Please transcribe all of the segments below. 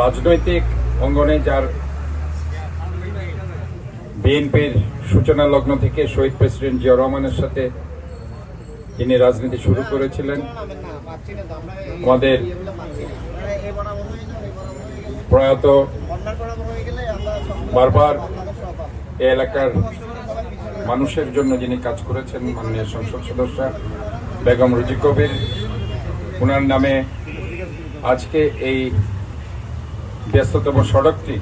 রাজনৈতিক অঙ্গনে যার বিএনপির সূচনা লগ্ন থেকে শহীদ প্রেসিডেন্ট জিয়াউর রহমানের সাথে তিনি রাজনীতি শুরু করেছিলেন। আমাদের প্রয়াত বারবার এ এলাকার মানুষের জন্য যিনি কাজ করেছেন মাননীয় সংসদ সদস্য বেগম রুজি কবির, ওনার নামে আজকে এই ব্যস্ততম সড়কটি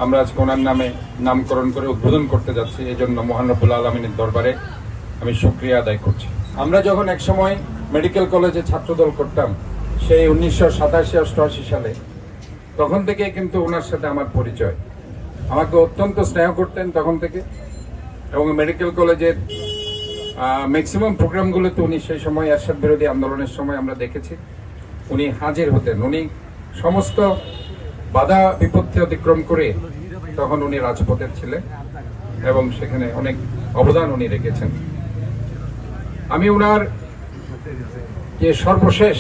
আমরা আজকে ওনার নামে নামকরণ করে উদ্বোধন করতে যাচ্ছি। এই জন্য মহান রব্বুল আলমিনের দরবারে আমি শুকরিয়া আদায় করছি। আমরা যখন একসময় মেডিকেল কলেজে ছাত্রদল করতাম সেই 1987-88 সালে, তখন থেকে কিন্তু ওনার সাথে আমার পরিচয়। আমাকে অত্যন্ত স্নেহ করতেন তখন থেকে, এবং মেডিকেল কলেজের ম্যাক্সিমাম প্রোগ্রামগুলোতে উনি সেই সময় এরশাদ বিরোধী আন্দোলনের সময় আমরা দেখেছি উনি হাজির হতেন। উনি সমস্ত বাধা বিপত্তি অতিক্রম করে তখন উনি রাজপথের ছিলেন এবং সেখানে অনেক অবদান উনি রেখেছেন। আমি ওনার যে সর্বশেষ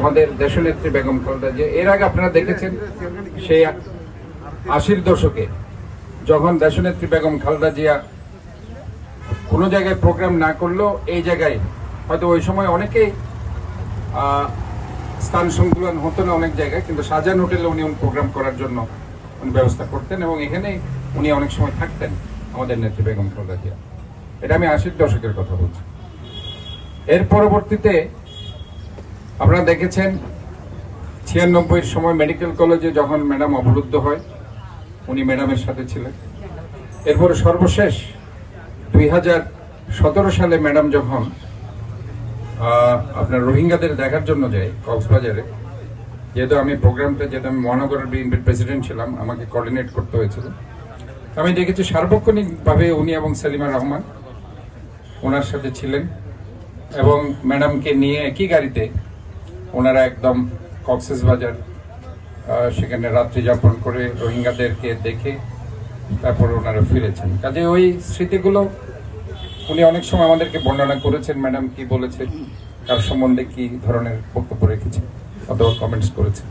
আমাদের দেশনেত্রী বেগম খালেদা জিয়া, এর আগে আপনারা দেখেছেন সেই 80-র দশকে যখন দেশনেত্রী বেগম খালেদা জিয়া কোনো জায়গায় প্রোগ্রাম না করলেও এই জায়গায় হয়তো ওই সময় অনেকেই স্থান সংকুলন হতো না অনেক জায়গায়, কিন্তু শাহজাহান হোটেলে উনি প্রোগ্রাম করার জন্য উনি ব্যবস্থা করতেন এবং এখানে উনি অনেক সময় থাকতেন আমাদের নেত্রী বেগম খালেদা জিয়া। এটা আমি 80-র দশকের কথা বলছি। এর পরবর্তীতে আপনারা দেখেছেন 96-র সময় মেডিকেল কলেজে যখন ম্যাডাম অবরুদ্ধ হয় উনি ম্যাডামের সাথে ছিলেন। এরপরে সর্বশেষ 2017 সালে ম্যাডাম যখন আপনার রোহিঙ্গাদের দেখার জন্য যাই কক্সবাজারে, যেহেতু আমি মহানগরের বিএনপির প্রেসিডেন্ট ছিলাম, আমাকে কোঅর্ডিনেট করতে হয়েছিল। আমি দেখেছি সার্বক্ষণিকভাবে উনি এবং সেলিমা রহমান ওনার সাথে ছিলেন এবং ম্যাডামকে নিয়ে একই গাড়িতে ওনারা একদম কক্সবাজার সেখানে রাত্রি যাপন করে রোহিঙ্গাদেরকে দেখে তারপর ওনারা ফিরেছেন। কাজে ওই স্মৃতিগুলো উনি অনেক সময় আমাদেরকে বর্ণনা করেছেন, ম্যাডাম কি বলেছেন, কার সম্বন্ধে কি ধরনের বক্তব্য রেখেছেন অথবা কমেন্টস করেছেন।